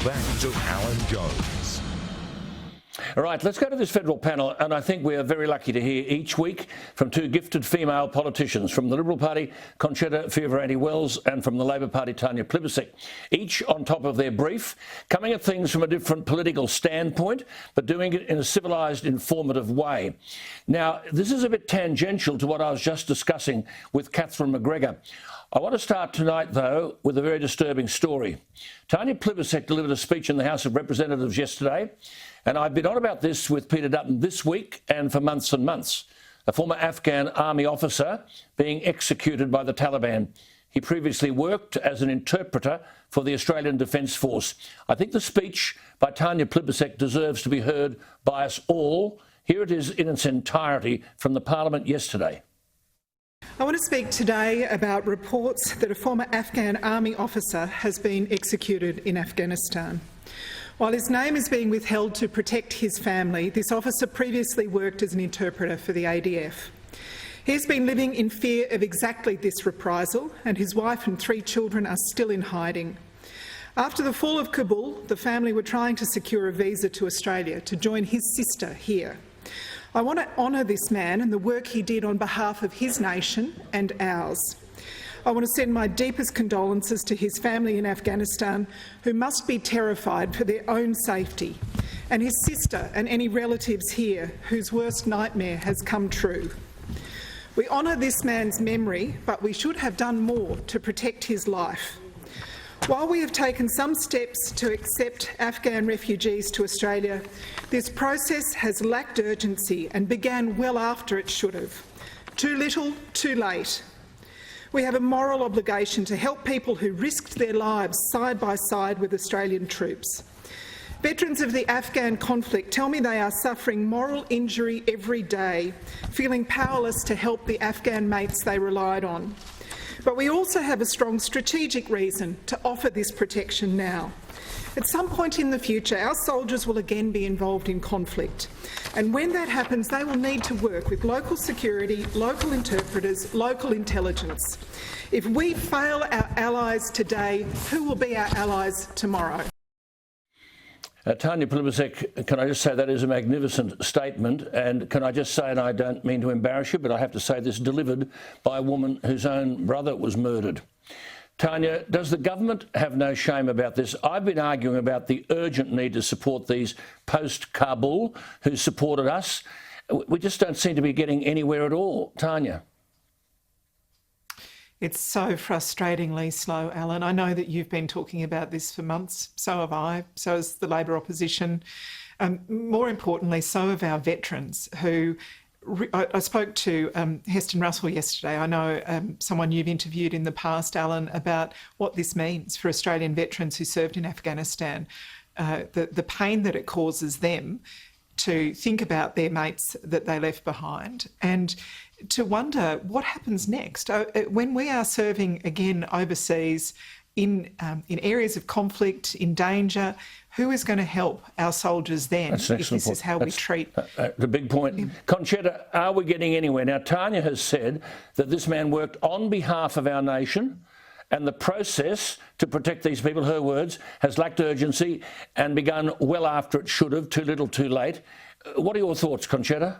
back to Alan Jones. All right, let's go to this federal panel, and I think we are very lucky to hear each week from two gifted female politicians, from the Liberal Party, Concetta Fierravanti-Wells, and from the Labor Party, Tanya Plibersek, each on top of their brief, coming at things from a different political standpoint, but doing it in a civilised, informative way. Now, this is a bit tangential to what I was just discussing with Catherine McGregor. I want to start tonight, though, with a very disturbing story. Tanya Plibersek delivered a speech in the House of Representatives yesterday, and I've been on about this with Peter Dutton this week and for months and months. A former Afghan army officer being executed by the Taliban. He previously worked as an interpreter for the Australian Defence Force. I think the speech by Tanya Plibersek deserves to be heard by us all. Here it is in its entirety from the Parliament yesterday. I want to speak today about reports that a former Afghan army officer has been executed in Afghanistan. While his name is being withheld to protect his family, this officer previously worked as an interpreter for the ADF. He has been living in fear of exactly this reprisal, and his wife and 3 children are still in hiding. After the fall of Kabul, the family were trying to secure a visa to Australia to join his sister here. I want to honour this man and the work he did on behalf of his nation and ours. I want to send my deepest condolences to his family in Afghanistan, who must be terrified for their own safety, and his sister and any relatives here whose worst nightmare has come true. We honour this man's memory, but we should have done more to protect his life. While we have taken some steps to accept Afghan refugees to Australia, this process has lacked urgency and began well after it should have. Too little, too late. We have a moral obligation to help people who risked their lives side by side with Australian troops. Veterans of the Afghan conflict tell me they are suffering moral injury every day, feeling powerless to help the Afghan mates they relied on. But we also have a strong strategic reason to offer this protection now. At some point in the future, our soldiers will again be involved in conflict. And when that happens, they will need to work with local security, local interpreters, local intelligence. If we fail our allies today, who will be our allies tomorrow? Tanya Plibersek, can I just say that is a magnificent statement, and can I just say, and I don't mean to embarrass you, but I have to say this delivered by a woman whose own brother was murdered. Tanya, does the government have no shame about this? I've been arguing about the urgent need to support these post-Kabul who supported us. We just don't seem to be getting anywhere at all. Tanya. It's so frustratingly slow, Alan. I know that you've been talking about this for months. So have I. So has the Labor opposition. More importantly, so have our veterans who... I spoke to Heston Russell yesterday. I know someone you've interviewed in the past, Alan, about what this means for Australian veterans who served in Afghanistan, the pain that it causes them to think about their mates that they left behind and to wonder what happens next. When we are serving again overseas in areas of conflict, in danger, who is going to help our soldiers then if this is how we treat... The big point. Yeah. Concetta, are we getting anywhere? Now, Tanya has said that this man worked on behalf of our nation and the process to protect these people, her words, has lacked urgency and begun well after it should have, too little, too late. What are your thoughts, Concetta?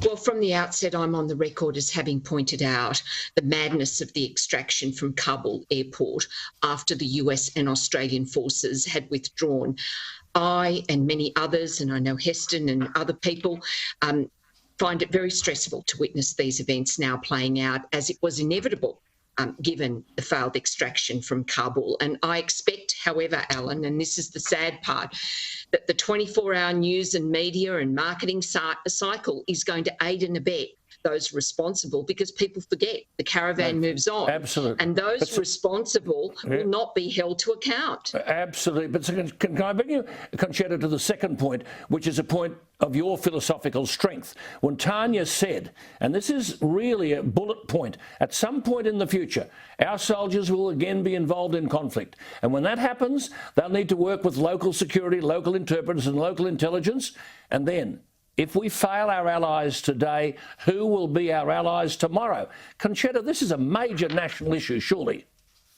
Well, from the outset, I'm on the record as having pointed out the madness of the extraction from Kabul airport after the US and Australian forces had withdrawn. I and many others, and I know Heston and other people, find it very stressful to witness these events now playing out as it was inevitable. Given the failed extraction from Kabul. And I expect, however, Alan, and this is the sad part, that the 24-hour news and media and marketing cycle is going to aid and abet those responsible because people forget the caravan moves on. Absolutely. And those responsible will not be held to account. Absolutely. But can I bring you, Concetta, to the second point, which is a point of your philosophical strength. When Tanya said, and this is really a bullet point, at some point in the future, our soldiers will again be involved in conflict. And when that happens, they'll need to work with local security, local interpreters and local intelligence. And then, if we fail our allies today, who will be our allies tomorrow? Concetta, this is a major national issue, surely.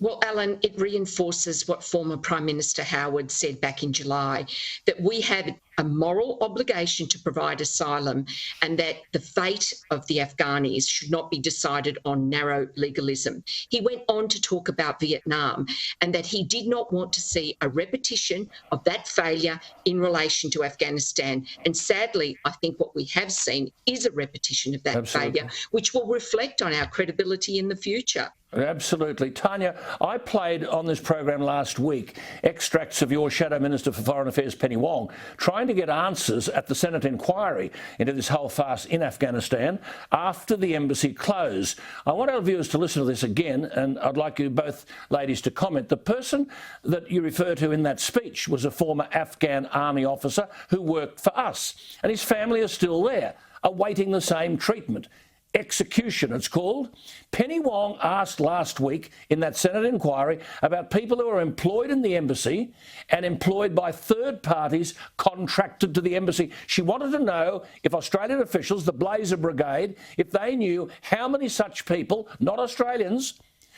Well, Alan, it reinforces what former Prime Minister Howard said back in July, that we have a moral obligation to provide asylum and that the fate of the Afghanis should not be decided on narrow legalism. He went on to talk about Vietnam and that he did not want to see a repetition of that failure in relation to Afghanistan. And sadly, I think what we have seen is a repetition of that failure, which will reflect on our credibility in the future. Absolutely. Tanya, I played on this program last week extracts of your Shadow Minister for Foreign Affairs, Penny Wong, trying to get answers at the Senate inquiry into this whole farce in Afghanistan after the embassy closed. I want our viewers to listen to this again, and I'd like you both ladies to comment. The person that you refer to in that speech was a former Afghan army officer who worked for us, and his family are still there, awaiting the same treatment. Execution, it's called. Penny Wong asked last week in that Senate inquiry about people who are employed in the embassy and employed by third parties contracted to the embassy. She wanted to know if Australian officials, the Blazer Brigade, if they knew how many such people, not Australians,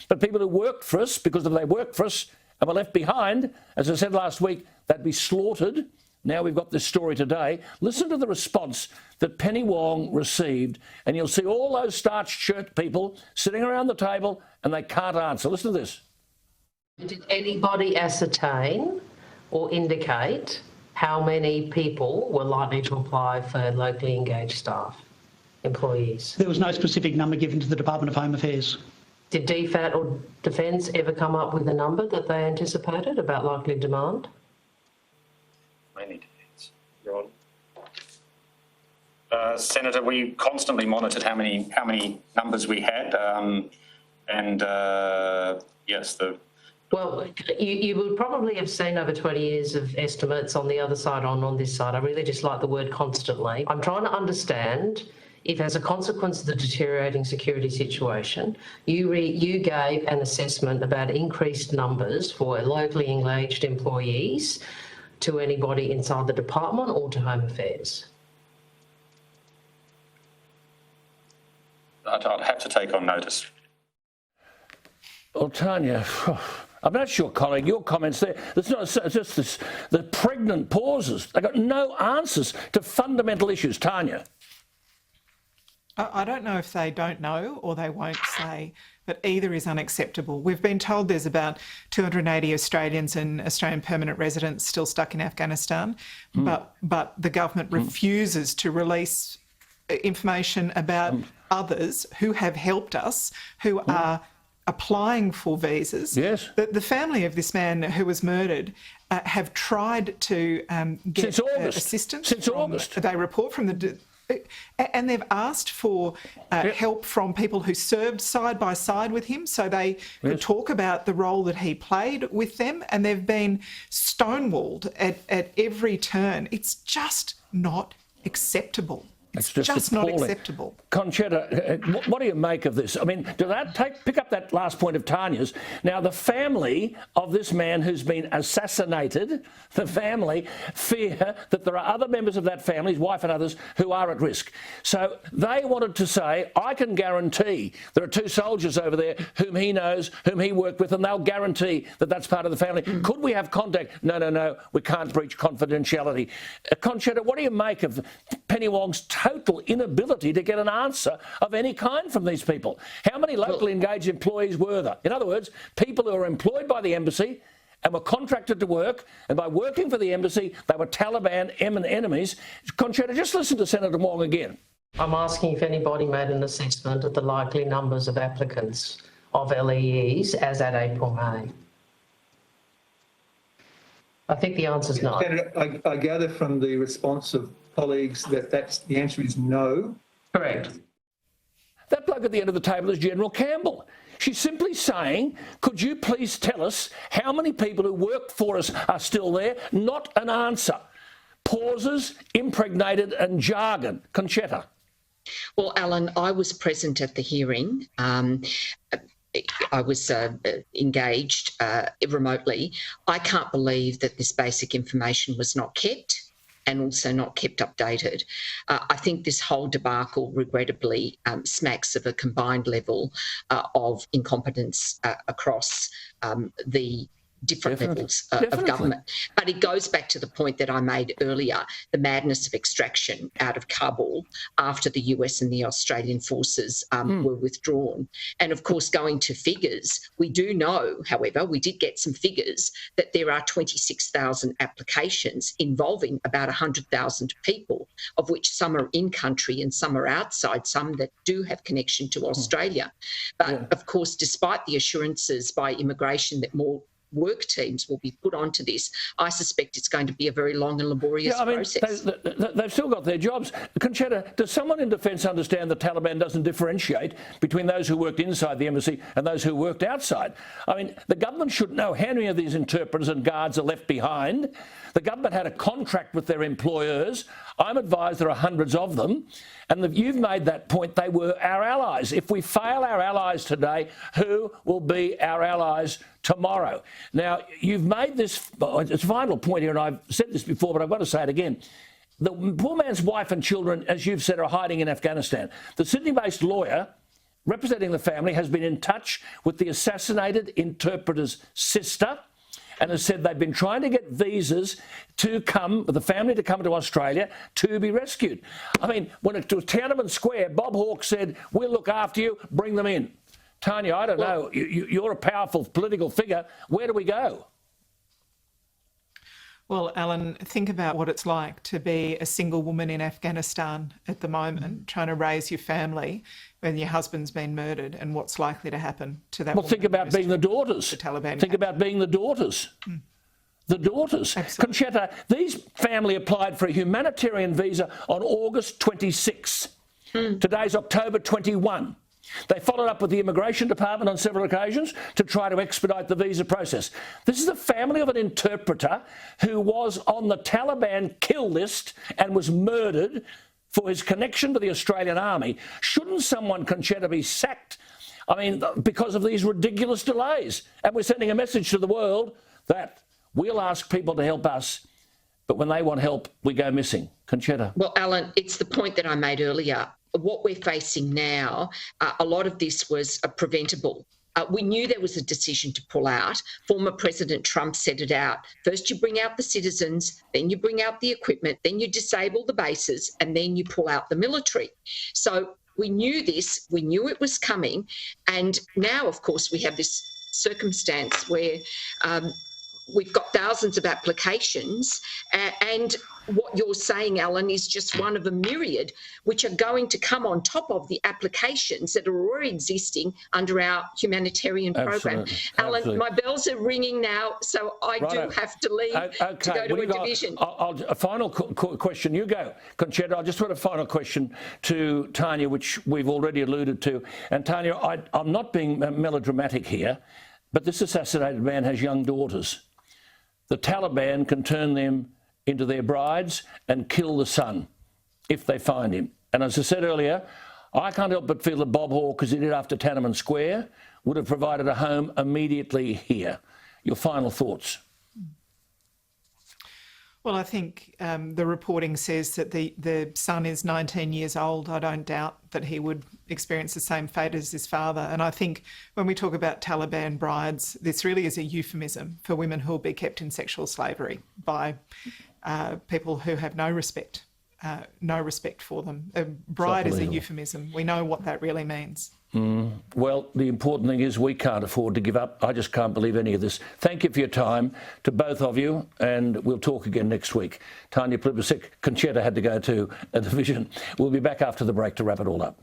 but people who worked for us, because if they worked for us and were left behind, as I said last week, they'd be slaughtered. Now we've got this story today. Listen to the response that Penny Wong received, and you'll see all those starched shirt people sitting around the table and they can't answer. Listen to this. Did anybody ascertain or indicate how many people were likely to apply for locally engaged staff, employees? There was no specific number given to the Department of Home Affairs. Did DFAT or Defence ever come up with a number that they anticipated about likely demand? Mainly Defence. You're on. Senator, we constantly monitored how many numbers we had, yes, Well, you would probably have seen over 20 years of estimates on the other side, on this side. I really just like the word constantly. I'm trying to understand if, as a consequence of the deteriorating security situation, you gave an assessment about increased numbers for locally engaged employees to anybody inside the department or to Home Affairs? I'd have to take on notice. Well, Tanya, I mean, that's your colleague, your comments there. It's not it's just this, the pregnant pauses. They've got no answers to fundamental issues. Tanya. I don't know if they don't know or they won't say, but either is unacceptable. We've been told there's about 280 Australians and Australian permanent residents still stuck in Afghanistan, but the government refuses to release information about others who have helped us, who are applying for visas. Yes. The family of this man who was murdered have tried to get assistance. Since August. They report from the... And they've asked for help from people who served side by side with him so they could talk about the role that he played with them, and they've been stonewalled at every turn. It's just not acceptable. It's just not acceptable. Concetta, what do you make of this? I mean, does that pick up that last point of Tanya's? Now, the family of this man who's been assassinated, the family fear that there are other members of that family, his wife and others, who are at risk. So they wanted to say, I can guarantee there are two soldiers over there whom he knows, whom he worked with, and they'll guarantee that that's part of the family. Could we have contact? No, we can't breach confidentiality. Concetta, what do you make of Penny Wong's total inability to get an answer of any kind from these people? How many locally engaged employees were there? In other words, people who are employed by the embassy and were contracted to work, and by working for the embassy, they were Taliban enemies. Concetta, just listen to Senator Wong again. I'm asking if anybody made an assessment of the likely numbers of applicants of LEEs as at April, May. I think the answer is no. Senator, I gather from the response of colleagues that the answer is no. Correct. That bloke at the end of the table is General Campbell. She's simply saying, could you please tell us how many people who worked for us are still there? Not an answer. Pauses, impregnated and jargon. Concetta. Well, Alan, I was present at the hearing. I was engaged remotely. I can't believe that this basic information was not kept. and also not kept updated. I think this whole debacle, regrettably, smacks of a combined level of incompetence across the different levels of government. But it goes back to the point that I made earlier, the madness of extraction out of Kabul after the US and the Australian forces were withdrawn. And of course, going to figures, we do know, however, we did get some figures that there are 26,000 applications involving about 100,000 people, of which some are in country and some are outside, some that do have connection to Australia. But of course, despite the assurances by immigration that more work teams will be put onto this, I suspect it's going to be a very long and laborious process. They've still got their jobs. Concetta, does someone in defence understand the Taliban doesn't differentiate between those who worked inside the embassy and those who worked outside? I mean, the government should know how many of these interpreters and guards are left behind. The government had a contract with their employers. I'm advised there are hundreds of them. And you've made that point, they were our allies. If we fail our allies today, who will be our allies tomorrow? Now, you've made this, it's a final point here, and I've said this before, but I've got to say it again. The poor man's wife and children, as you've said, are hiding in Afghanistan. The Sydney-based lawyer representing the family has been in touch with the assassinated interpreter's sister and has said they've been trying to get visas to come, the family to come to Australia to be rescued. I mean, when it was Tiananmen Square, Bob Hawke said, we'll look after you, bring them in. Tanya, I don't know, you're a powerful political figure. Where do we go? Well, Alan, think about what it's like to be a single woman in Afghanistan at the moment, trying to raise your family when your husband's been murdered, and what's likely to happen to that woman. Well, think about being the daughters. The Taliban. Think about being the daughters. The daughters. Absolutely. Concetta, these family applied for a humanitarian visa on August 26. Today's October 21. They followed up with the Immigration Department on several occasions to try to expedite the visa process. This is the family of an interpreter who was on the Taliban kill list and was murdered for his connection to the Australian Army. Shouldn't someone, Concetta, be sacked? I mean, because of these ridiculous delays. And we're sending a message to the world that we'll ask people to help us, but when they want help, we go missing. Concetta. Well, Alan, it's the point that I made earlier. What we're facing now, a lot of this was preventable. We knew there was a decision to pull out. Former President Trump set it out. First you bring out the citizens, then you bring out the equipment, then you disable the bases, and then you pull out the military. So we knew this, we knew it was coming. And now, of course, we have this circumstance where we've got thousands of applications, and what you're saying, Alan, is just one of a myriad which are going to come on top of the applications that are already existing under our humanitarian program. Alan, my bells are ringing now, so I do have to leave to go to a division. A final question. You go, Concetta. I just want a final question to Tanya, which we've already alluded to. And Tanya, I'm not being melodramatic here, but this assassinated man has young daughters. The Taliban can turn them into their brides and kill the son if they find him. And as I said earlier, I can't help but feel that Bob Hawke, as he did after Tiananmen Square, would have provided a home immediately here. Your final thoughts? Well, I think the reporting says that the son is 19 years old. I don't doubt that he would experience the same fate as his father. And I think when we talk about Taliban brides, this really is a euphemism for women who will be kept in sexual slavery by people who have no respect for them. A bride is a euphemism. We know what that really means. Well, the important thing is we can't afford to give up. I just can't believe any of this. Thank you for your time to both of you, and we'll talk again next week. Tanya Plibersek, Concetta had to go to a division. We'll be back after the break to wrap it all up.